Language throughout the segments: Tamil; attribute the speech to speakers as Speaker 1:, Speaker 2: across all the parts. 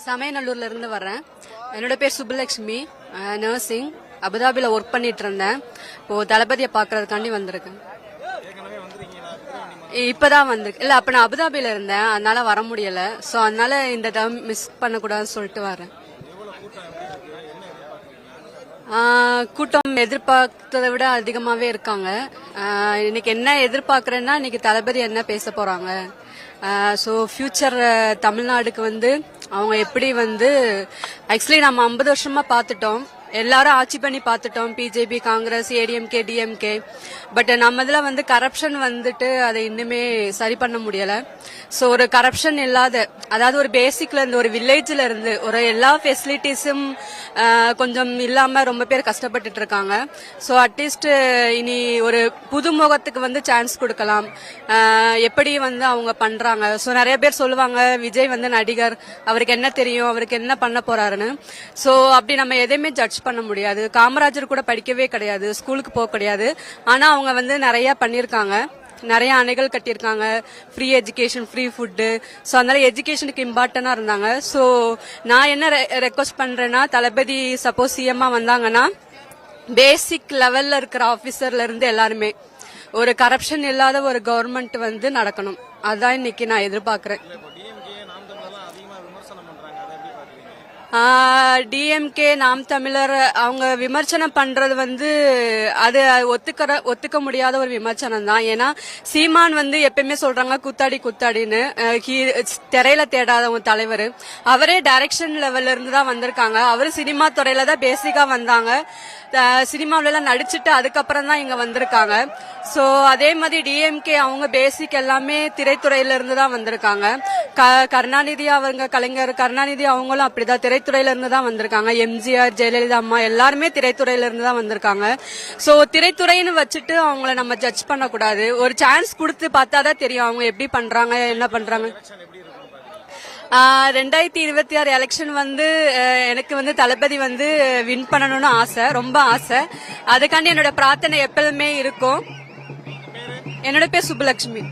Speaker 1: சமயநல்லூர்ல இருந்து வர்றேன். என்னோட பேர் சுப்புலட்சுமி. நர்சிங் அபுதாபில ஒர்க் பண்ணிட்டு இருந்தேன். இப்போ தளபதியை பாக்குறதுக்காண்டி வந்திருக்கேன். இப்பதான் வந்திருக்கு. இல்ல அப்ப நான் அபுதாபில இருந்தேன், அதனால வர முடியல. சோ அதனால இந்த டேர்ம் மிஸ் பண்ணக்கூடாதுன்னு சொல்லிட்டு வரேன். கூட்டம் எதிர்பார்த்ததை விட அதிகமாவே இருக்காங்க. இன்னைக்கு என்ன எதிர்பார்க்கறேன்னா, இன்னைக்கு தளபதி என்ன பேச போறாங்க. ஸோ ஃபியூச்சர் தமிழ்நாடுக்கு வந்து அவங்க எப்படி வந்து ஆக்சுவலி நம்ம 50 வருஷமா பார்த்துட்டோம், எல்லாரும் ஆட்சி பண்ணி பார்த்துட்டோம், BJP, Congress, ADMK, DMK. But நம்ம இதுல வந்து கரப்ஷன் வந்துட்டு அதை இன்னுமே சரி பண்ண முடியல. ஸோ ஒரு கரப்ஷன் இல்லாத, அதாவது ஒரு பேசிக்ல இருந்து, ஒரு வில்லேஜ்ல இருந்து ஒரு எல்லா ஃபெசிலிட்டிஸும் கொஞ்சம் இல்லாம ரொம்ப பேர் கஷ்டப்பட்டுட்டு இருக்காங்க. ஸோ அட்லீஸ்ட் இனி ஒரு புது முகத்துக்கு வந்து சான்ஸ் கொடுக்கலாம். எப்படி வந்து அவங்க பண்றாங்க. ஸோ நிறைய பேர் சொல்லுவாங்க, விஜய் வந்து நடிகர், அவருக்கு என்ன தெரியும், அவருக்கு என்ன பண்ண போறாருன்னு. ஸோ அப்படி நம்ம எதையுமே ஜட்ஜ் பண்ண முடியாது. காமராஜர் கூட படிக்கவே கிடையாது, ஸ்கூலுக்கு போக கிடையாது. ஆனா அவங்க வந்து நிறைய பண்ணிருக்காங்க, நிறைய அணைகள் கட்டியிருக்காங்க, free education, free food. So அதனால எஜுகேஷனுக்கு இம்பார்ட்டன்டா இருந்தாங்க. ஸோ நான் என்ன ரெக்வஸ்ட் பண்றேன்னா, தளபதி சப்போஸ் சிஎம்மா வந்தாங்கன்னா பேசிக் லெவல்ல இருக்கிற ஆபீசர்ல இருந்து எல்லாருமே ஒரு கரப்ஷன் இல்லாத ஒரு கவர்மெண்ட் வந்து நடக்கணும். அதான் இன்னைக்கு நான் எதிர்பார்க்கிறேன். டிஎம்கே, நாம் தமிழர் அவங்க விமர்சனம் பண்றது வந்து அது ஒத்துக்க முடியாத ஒரு விமர்சனம் தான். ஏன்னா சீமான் வந்து எப்பயுமே சொல்றாங்க கூத்தாடி கூத்தாடின்னு. திரையில தேடாதவங்க தலைவர், அவரே டைரக்ஷன் லெவல்ல இருந்து தான் வந்திருக்காங்க. அவரு சினிமா துறையில தான் பேசிக்கா வந்தாங்க. சினிமாவில எல்லாம் நடிச்சுட்டு அதுக்கப்புறம் தான் இங்க வந்திருக்காங்க. சோ அதே மாதிரி டிஎம்கே அவங்க பேசிக் எல்லாமே திரைத்துறையில இருந்து தான் வந்திருக்காங்க. கருணாநிதி அவங்க, கலைஞர் கருணாநிதி அவங்களும் அப்படிதான் திரைத்துறையில இருந்து தான் வந்திருக்காங்க. எம்ஜிஆர், ஜெயலலிதா அம்மா எல்லாருமே திரைத்துறையில இருந்து தான் வந்திருக்காங்க. சோ திரைத்துறைன்னு வச்சுட்டு அவங்கள நம்ம ஜட்ஜ் பண்ணக்கூடாது. ஒரு சான்ஸ் கொடுத்து பார்த்தாதான் தெரியும் அவங்க எப்படி பண்றாங்க, என்ன பண்றாங்க. 2026 எலெக்ஷன் வந்து எனக்கு வந்து தளபதி வந்து வின் பண்ணணும்னு ஆசை, ரொம்ப ஆசை. அதுக்காண்டி என்னோட பிரார்த்தனை எப்பவுமே இருக்கும். என்னோட பேர் சுப்புலட்சுமி.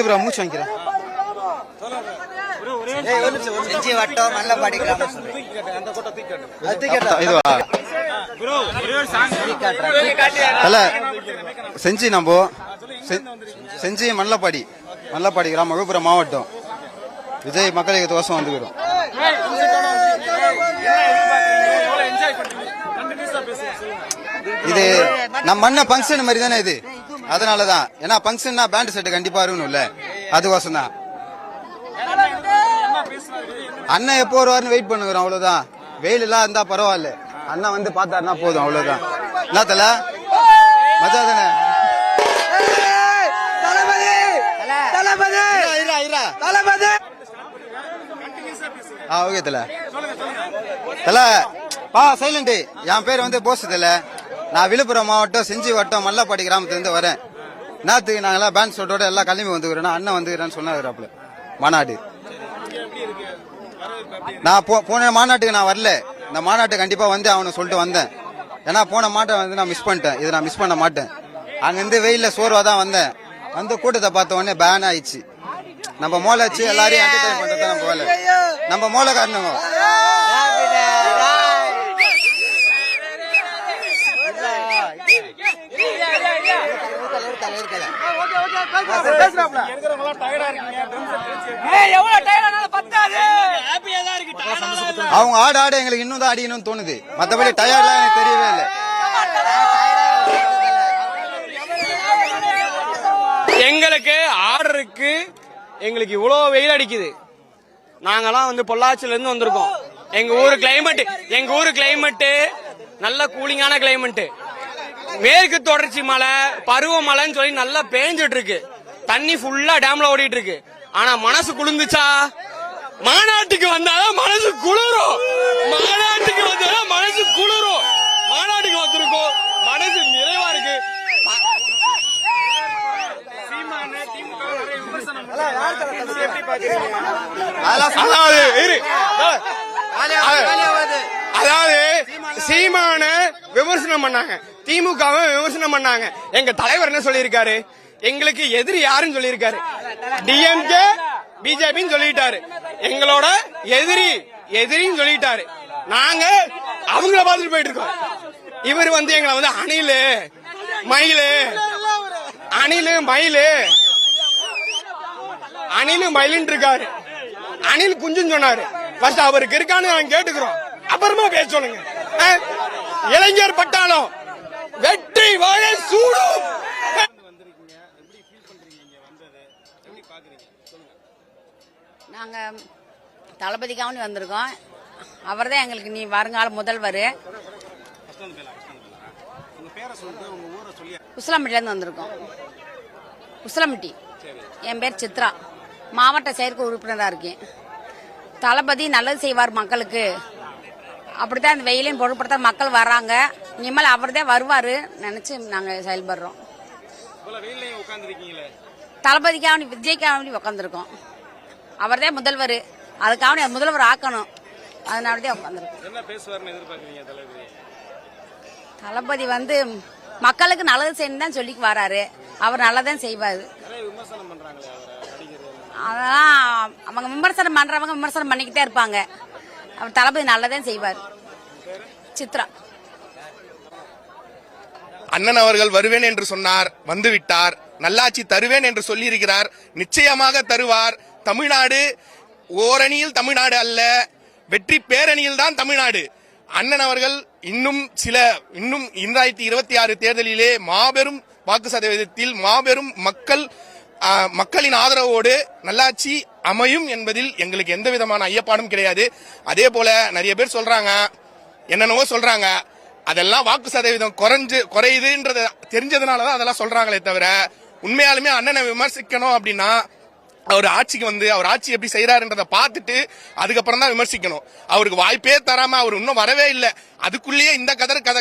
Speaker 2: ப்ரோ மூச்சு வாங்கிக்கிறேன்.
Speaker 3: செஞ்சி வட்டம் மல்லபாடி கிராமம்
Speaker 2: இதுவா அல்ல செஞ்சி நம்ம செஞ்சி மல்லபாடி கிராமம் விழுப்புரம் மாவட்டம் விஜய் மக்கள் இயக்கத்துக்கோசம் வந்துக்கிறோம். இது நம்ம மண்ண பங்கன் மாதிரி தானே இது, அதனாலதான். ஏன்னா பங்கன்னா பேண்ட் செட் கண்டிப்பா இருக்கணும்ல, அதுக்கோசம் தான். அண்ணன் எப்போ வருவாருன்னு வெயிட் பண்ணுகிறோம், அவ்வளவுதான். வெயில் எல்லாம் இருந்தா பரவாயில்ல, அண்ணன் வந்து பார்த்தாருன்னா போதும், அவ்வளவுதான். என்ன தல மஜா தானே? ஓகே தல தல பா சைலண்ட். என் பேர் வந்து போஸ் தல. நான் விழுப்புரம் மாவட்டம் செஞ்சி வட்டம் மல்லப்பாடி கிராமத்துல வரேன். நேரத்துக்கு நாங்கெல்லாம் பேண்ட் ஷோட்டோட எல்லாம் கிளம்பி வந்துக்கிறோம். அண்ணன் வந்துக்கிறேன்னு சொன்னாரு மாநாடு. நான் போன மாநாட்டுக்கு நான் வரல. இந்த மாநாட்டு கண்டிப்பா வந்து அவனை சொல்லிட்டு வந்தேன். ஏன்னா போன மாட்டை வந்து நான் மிஸ் பண்ணிட்டேன். இதை நான் மிஸ் பண்ண மாட்டேன். அங்கிருந்து வெயில சோர்வா தான் வந்தேன். வந்து கூட்டத்தை பார்த்த உடனே பேன் ஆயிடுச்சு. நம்ம மோளை வச்சு எல்லாரையும் என்டர்டைன் பண்றது நம்ம வேலை. நம்ம மோளை காரணங்க அவங்க ஆட எங்களுக்கு இன்னும் தான் அடிக்கணும்னு தோணுது. மற்றபடி டயர்ட்லாம் எனக்கு தெரியவே இல்லை.
Speaker 4: எங்களுக்கு ஆர்டருக்கு எங்களுக்கு இவ்வளவு வெயில் அடிக்குது. நாங்கெல்லாம் வந்து பொள்ளாச்சில இருந்து வந்திருக்கோம். எங்க ஊரு கிளைமேட் நல்ல கூலிங்கான கிளைமேட். மேற்கு தொடர்ச்சி மலை பருவமழைன்னு சொல்லி நல்லா பேஞ்சிட்டு இருக்கு. தண்ணி ஃபுல்லா டேம்ல ஓடிட்டு இருக்கு. ஆனா மனசு குளிர்ந்துச்சா? மாநாட்டுக்கு வந்தாதான் மனசு குளிரும். மாநாட்டுக்கு வந்திருக்கோம். மனசு நிறைவா இருக்கு. அதாவது சீமான விமர்சனம் பண்ணாங்க, திமுகவை விமர்சனம் பண்ணாங்க. எங்க தலைவர் என்ன சொல்லியிருக்காரு? எங்களுக்கு எதிரி யாருன்னு சொல்லியிருக்காரு. டிஎம்கே பிஜேபின்னு சொல்லிட்டாரு. எங்களோட எதிரின்னு சொல்லிட்டாரு. நாங்க அவங்கள பார்த்துட்டு போயிட்டு இருக்கோம். இவர் வந்து எங்களை வந்து அணிலு மயிலுன்னு இருக்காரு. அணில் குஞ்சுன்னு சொன்னாரு. ஃபர்ஸ்ட் அவருக்கு இருக்கான்னு நாங்க கேட்டுக்கிறோம். அப்புறமா பேச சொல்லுங்க. இளைஞர் பட்டாளம் வெற்றி வாழை சூடும்.
Speaker 5: நாங்க தளபதிக்காக வந்திருக்கோம். அவர் தான் எங்களுக்கு நீ வருங்கால முதல்வர். உசிலம்பட்டியிலேருந்து வந்திருக்கோம். உசிலம்பட்டி. என் பேர் சித்ரா. மாவட்ட செயற்குழு உறுப்பினராக இருக்கேன். தளபதி நல்லது செய்வார் மக்களுக்கு. அப்படித்தான் இந்த வெயிலையும் பொருட்படுத்த மக்கள் வர்றாங்க. இனிமேல் அவர் தான் வருவாரு நினைச்சு நாங்க செயல்படுறோம். தளபதிக்காக விஜய்க்காக உட்காந்துருக்கோம். அவர் தான் முதல்வர். அதுக்காக முதல்வர் ஆக்கணும். அதனாலதான் உட்காந்துருக்கோம். தளபதி வந்து மக்களுக்கு நல்லது செய்யணும் தான் சொல்லி வராரு. அவர் நல்லதான் செய்வாரு. அதெல்லாம் அவங்க விமர்சனம் பண்றவங்க விமர்சனம் பண்ணிக்கிட்டே இருப்பாங்க. அவர் தளபதி நல்லதான் செய்வார். சித்ரா.
Speaker 6: அண்ணன் அவர்கள் வருவேன் என்று சொன்னார், வந்துவிட்டார். நல்லாட்சி தருவேன் என்று சொல்லியிருக்கிறார். நிச்சயமாக தருவார். தமிழ்நாடு ஓரணியில் தமிழ்நாடு அல்ல, வெற்றி பேரணியில் தான் தமிழ்நாடு. அண்ணன் அவர்கள் இன்னும் 2026 தேர்தலிலே மாபெரும் வாக்கு சதவீதத்தில் மாபெரும் மக்களின் ஆதரவோடு நல்லாட்சி அமையும் என்பதில் எங்களுக்கு எந்த விதமான ஐயப்பாடும் கிடையாது. அதே போல நிறைய பேர் சொல்றாங்க, என்னென்னவோ சொல்றாங்க. அதெல்லாம் வாக்கு சதவீதம் குறையுதுன்றது தெரிஞ்சதுனாலதான் அதெல்லாம் சொல்றாங்களே தவிர, உண்மையாலுமே அண்ணனை விமர்சிக்கணும் அப்படின்னா அவர் ஆட்சிக்கு வந்து அவர் ஆட்சி எப்படி செய்யறாருன்றத பார்த்துட்டு அதுக்கப்புறம் தான் விமர்சிக்கணும். அவருக்கு வாய்ப்பே தராம அவர் இன்னும் வரவே இல்லை. அதுக்குள்ளேயே இந்த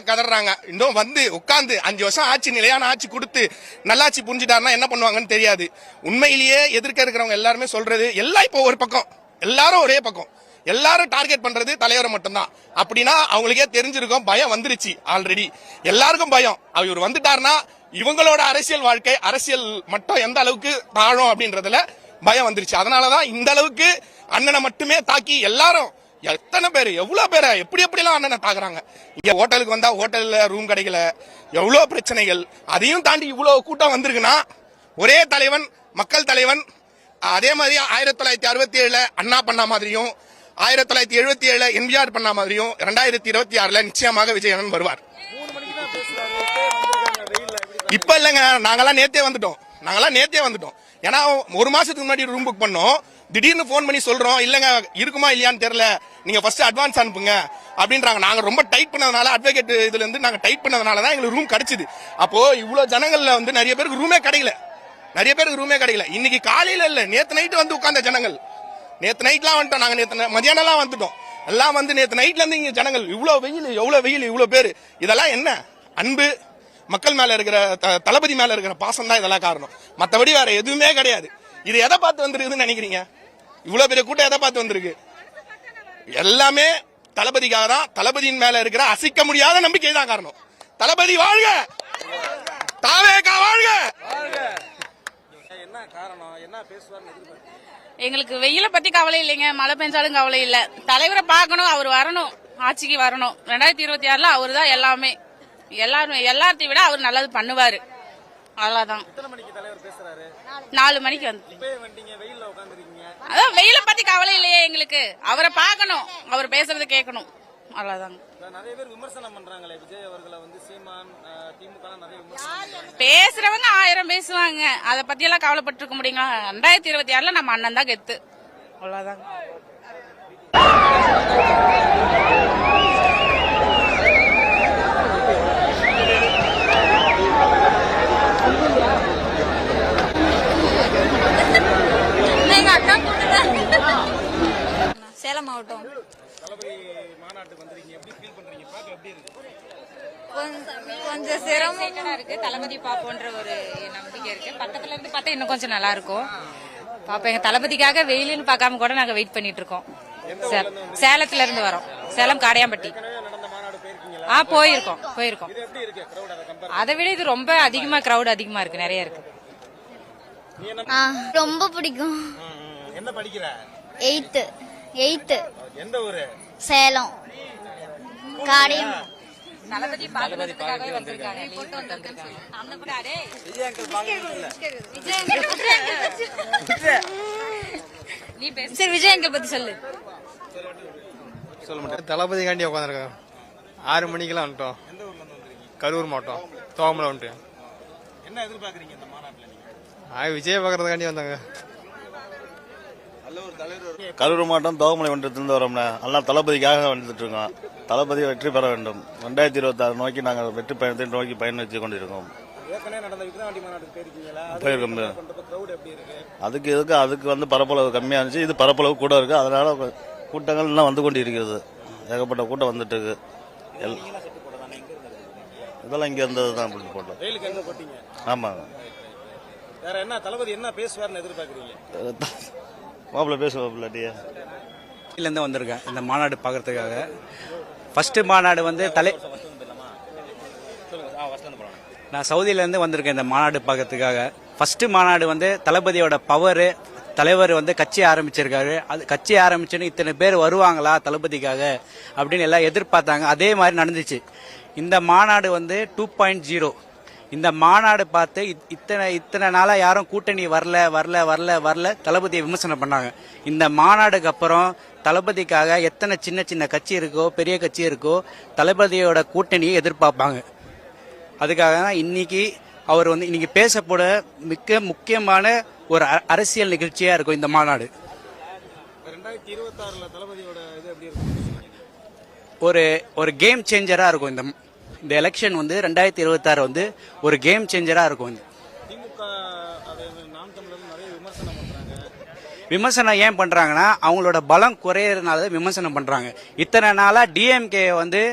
Speaker 6: கதறாங்க. இன்னும் வந்து உட்கார்ந்து 5 வருஷம் ஆட்சி நிலையான ஆட்சி கொடுத்து நல்லாட்சி புரிஞ்சுட்டாருன்னா என்ன பண்ணுவாங்கன்னு தெரியாது. உண்மையிலேயே எதிர்க்க இருக்கிறவங்க எல்லாருமே சொல்றது எல்லாம் இப்போ ஒரு பக்கம், எல்லாரும் ஒரே பக்கம், எல்லாரும் டார்கெட் பண்றது தலைவரை மட்டும்தான். அப்படின்னா அவங்களுக்கே தெரிஞ்சிருக்கும், பயம் வந்துருச்சு ஆல்ரெடி. எல்லாருக்கும் பயம். அவர் வந்துட்டாருன்னா இவங்களோட அரசியல் வாழ்க்கை அரசியல் மட்டும் எந்த அளவுக்கு தாழும் அப்படின்றதுல பயம் வந்துருச்சு. அதனாலதான் இந்த அளவுக்கு அண்ணனை மட்டுமே தாக்கி எல்லாரும் எத்தனை பேர் எவ்வளவு பேரை எப்படி எப்படிலாம் அண்ணனை தாக்குறாங்க. இங்க ஹோட்டலுக்கு வந்தா ஹோட்டல்ல ரூம் கிடைக்கல, எவ்வளவு பிரச்சனைகள். அதையும் தாண்டி இவ்வளவு கூட்டம் வந்திருக்குன்னா ஒரே தலைவன், மக்கள் தலைவன். அதே மாதிரி 1967 அண்ணா பண்ண மாதிரியும் 1977 எம்ஜிஆர் பண்ண மாதிரியும் 2026 நிச்சயமாக விஜய் அண்ணன் வருவார். இப்ப இல்லங்க, நாங்கெல்லாம் நேத்தே வந்துட்டோம். ஏன்னா ஒரு மாசத்துக்கு முன்னாடி ரூம் புக் பண்ணோம். திடீர்னு போன் பண்ணி சொல்றோம், இல்லங்க இருக்குமா இல்லையான்னு தெரியல, நீங்க ஃபர்ஸ்ட் அட்வான்ஸ் அனுப்புங்க அப்படின்றாங்க. நாங்க ரொம்ப டைட் பண்ணதுனால, அட்வொகேட் இதுல இருந்து நாங்க டைட் பண்ணதுனால தான் எங்களுக்கு ரூம் கிடைச்சது. அப்போ இவ்வளவு ஜனங்கள்ல வந்து நிறைய பேருக்கு ரூமே கிடைக்கல. இன்னைக்கு காலையில இல்ல, நேத்து நைட்டு வந்து உட்கார்ந்த ஜனங்கள். நேத்து நைட்லாம் வந்துட்டோம் நாங்க, நேத்து மதியானம்லாம் வந்துட்டோம். எல்லாம் வந்து நேத்து நைட்ல இருந்து இங்க ஜனங்கள். எவ்வளவு வெயில் இவ்வளவு பேரு. இதெல்லாம் என்ன அன்பு, மக்கள் மேல இருக்கிற தளபதி மேல இருக்கிற பாசம் தான் இதெல்லாம் காரணம். மத்தபடி வேற எதுவுமே கிடையாது. இது எதை பார்த்து வந்திருக்குன்னு நினைக்கிறீங்க? இவ்வளவு பெரிய கூட்டம் எதை பார்த்து வந்திருக்கு? எல்லாமே தளபதிக்காக தான். தளபதியின் மேல இருக்கிற அசைக்க முடியாத நம்பிக்கை தான் காரணம். தளபதி வாழ்க, தாவேகா வாழ்க.
Speaker 7: என்ன காரணம், என்ன பேசுவார்னு எதிர்பார்க்கறீங்க?
Speaker 5: எங்களுக்கு வெயில பத்தி கவலை இல்லைங்க, மழை பெஞ்சாலும் கவலை இல்ல. தலைவரை பார்க்கணும், அவர் வரணும், ஆட்சிக்கு வரணும். 2026 அவரு தான் எல்லாமே. எல்லாத்தையும் விட அவர் நல்லது பண்ணுவாரு. அவ்வளவுதான்.
Speaker 7: எத்தனை மணிக்கு தலைவர் பேசுறாரு?
Speaker 5: 4 மணிக்கு வந்து.
Speaker 7: இப்பவே வந்தீங்க, வெயில்ல உட்கார்ந்திருக்கீங்க.
Speaker 5: அதான் வெயில பத்தி கவலை இல்லையே எங்களுக்கு. அவரை பார்க்கணும், அவர் பேசுறது கேட்கணும். அவ்வளவுதாங்க.
Speaker 7: நிறைய பேர் விமர்சனம் பண்றாங்களே விஜய் அவர்களை வந்து, சீமான் திமுக நிறைய விமர்சனம்
Speaker 5: பேசுறவங்க 1000 பேசுவாங்க. அத பத்தி எல்லாம் கவலைப்பட்டு இருக்க முடியுங்களா? 2026 நம்ம அண்ணன் தான் கெத்து. அவ்வளவுதாங்க.
Speaker 8: சேலம் மாவட்டம்.
Speaker 7: தளபதி மாநாட்டுக்கு வந்திருக்கீங்க, எப்படி ஃபீல் பண்றீங்க? பாக்க எப்படி இருக்கு?
Speaker 8: கொஞ்சம் சிரமமா
Speaker 5: இருக்கு. தளபதி பாப்போன்ற ஒரு நம்பிக்கை இருக்கு. பக்கத்துல இருந்து பார்த்தா இன்னும் கொஞ்சம் நல்லா இருக்கும். பாப்பா, எங்க தளபதிக்காக வெயிலுன்னு பார்க்காம கூட நாங்க வெயிட் பண்ணிட்டு இருக்கோம். சேலத்துல இருந்து வரோம். சேலம் காடையாம்பட்டி.
Speaker 7: நடந்த மாநாடு போயிருக்கீங்களா?
Speaker 5: போயிருக்கோம்.
Speaker 7: இது எப்படி இருக்கு? கிரவுட் அதை கம்பேர்
Speaker 5: அதை விட இது ரொம்ப அதிகமா, கிரௌட் அதிகமா இருக்கு, நிறைய இருக்கு.
Speaker 7: நீ என்ன
Speaker 8: ரொம்ப பிடிக்கும்.
Speaker 7: என்ன படிக்கிற?
Speaker 8: 8th.
Speaker 7: எந்த ஊரு?
Speaker 8: சேலம் காடையம்.
Speaker 5: தளபதி பாக்கிறதுக்காகவே வந்திருக்காங்க. சரி, விஜய் அங்கிள் பத்தி சொல்லு.
Speaker 9: சொல்ல மாட்டேன். தளபதி காண்டி உட்காந்துருக்காங்க. 6 மணிக்கெல்லாம் வந்துட்டோம்.
Speaker 7: எந்த ஊர்ல இருந்து வந்திருக்கீங்க?
Speaker 9: கரூர் மாவட்டம் தோகமலை வந்துட்டேன்.
Speaker 7: என்ன எதிர்பார்க்கறீங்க இந்த மாநாட்டுல நீங்க?
Speaker 9: விஜய் பார்க்கறதுக்காண்டி வந்தாங்க.
Speaker 10: கரூர் மாவட்டம் தோகமலை ஒன்றியத்திலிருந்து வரோம்னா, எல்லாம் தளபதிக்காக வந்துட்டு இருக்கோம். தளபதி வெற்றி பெற வேண்டும். 2026 நோக்கி நாங்கள் வெற்றி பயணத்தை நோக்கி பயணித்து கொண்டிருக்கோம்.
Speaker 7: ஏற்கனவே நடந்த விக்ரவாண்டி மாநாட்டுக்கு போயிருக்கீங்களா?
Speaker 10: போயிருக்கோம்.
Speaker 7: கிரவுட் எப்படி இருக்கு?
Speaker 10: அதுக்கு வந்து பரப்பளவு கம்மியா இருந்துச்சு, இது பரப்பளவு கூட இருக்கு. அதனால கூட்டங்கள் எல்லாம் வந்து கொண்டு இருக்கிறது. ஏகப்பட்ட கூட்டம் வந்துட்டு இருக்கு. இதெல்லாம் இங்க இருந்தது தான் போட்டோம்.
Speaker 7: வெயிலுக்கு எங்க போட்டீங்க?
Speaker 10: ஆமாங்க.
Speaker 7: வேற என்ன தளபதி என்ன பேசுவார்னு எதிர்பார்க்கறீங்க?
Speaker 10: மாப்பிள்ள பேசுவாப்பிள்ளாட்டியா?
Speaker 11: இருந்து வந்திருக்கேன் இந்த மாநாடு பார்க்கறதுக்காக. ஃபர்ஸ்ட் மாநாடு வந்து நான் சவுதியிலேருந்து வந்திருக்கேன் இந்த மாநாடு பார்க்கறதுக்காக. ஃபர்ஸ்ட் மாநாடு வந்து தளபதியோட பவர். தலைவர் வந்து கட்சி ஆரம்பிச்சிருக்காரு. அது கட்சி ஆரம்பிச்சுன்னு இத்தனை பேர் வருவாங்களா தளபதிக்காக அப்படின்னு எல்லாம் எதிர்பார்த்தாங்க. அதே மாதிரி நடந்துச்சு. இந்த மாநாடு வந்து 2.0. இந்த மாநாடு பார்த்து இத்தனை நாளா யாரும் கூட்டணி வரல தளபதியை விமர்சனம் பண்ணாங்க. இந்த மாநாடுக்கு அப்புறம் தளபதிக்காக எத்தனை சின்ன கட்சி இருக்கோ, பெரிய கட்சி இருக்கோ, தளபதியோட கூட்டணியை எதிர்பார்ப்பாங்க. அதுக்காக தான் இன்னைக்கு அவர் வந்து இன்னைக்கு பேசப்போட மிக முக்கியமான ஒரு அரசியல் நிகழ்ச்சியா இருக்கும் இந்த மாநாடு.
Speaker 7: 2026 தளபதியோட இது எப்படி இருக்கும்?
Speaker 11: ஒரு கேம் சேஞ்சரா இருக்கும். இந்த எலெக்ஷன் வந்து 2026 வந்து ஒரு கேம் சேஞ்சரா இருக்கும்.
Speaker 7: திமுக நாம் தமிழர் நிறைய விமர்சனம் பண்றாங்க.
Speaker 11: விமர்சனம் ஏன் பண்றாங்கன்னா அவங்களோட பலம் குறையறதுனால விமர்சனம் பண்றாங்க. இத்தனை நாளா டிஎம்கே வந்து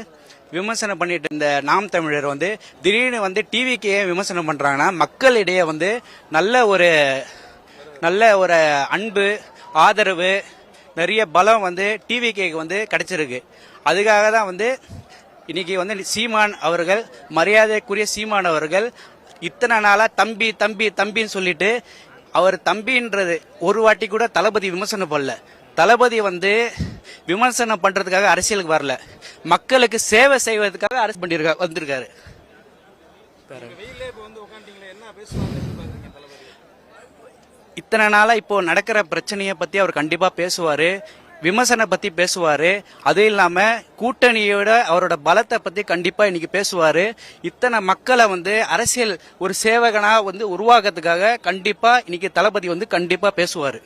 Speaker 11: விமர்சனம் பண்ணிட்டு இருந்த நாம் தமிழர் வந்து திடீர்னு வந்து டிவிக்கே விமர்சனம் பண்றாங்கன்னா மக்களிடையே வந்து நல்ல ஒரு அன்பு, ஆதரவு, நிறைய பலம் வந்து டிவிகேக்கு வந்து கிடைச்சிருக்கு. அதுக்காக தான் வந்து இன்னைக்கு வந்து சீமான் அவர்கள், மரியாதைக்குரிய சீமான் அவர்கள் இத்தனை நாளா தம்பி தம்பி தம்பின்னு சொல்லிட்டு அவர் தம்பின்றது ஒரு வாட்டி கூட தளபதி விமர்சனம் பண்ணல. தளபதி வந்து விமர்சனம் பண்றதுக்காக அரசியலுக்கு வரல, மக்களுக்கு சேவை செய்வதற்காக அரசு பண்ணிருக்காரு வந்திருக்காரு.
Speaker 7: வெயிலே இப்போ வந்து உட்காந்துட்டீங்களே, என்ன பேசுவாங்க எதிர்பார்க்குறீங்க தளபதி?
Speaker 11: இத்தனை நாளா இப்போ நடக்கிற பிரச்சனையை பத்தி அவர் கண்டிப்பா பேசுவாரு, விமர்சனம் பத்தி பேசுவாரு. அது இல்லாம கூட்டணியோட அவரோட பலத்தை பத்தி கண்டிப்பா இன்னைக்கு பேசுவாரு. இத்தனை மக்களை வந்து அரசியல் ஒரு சேவகனா வந்து உருவாக்குறதுக்காக கண்டிப்பா இன்னைக்கு தளபதி வந்து கண்டிப்பா பேசுவாரு.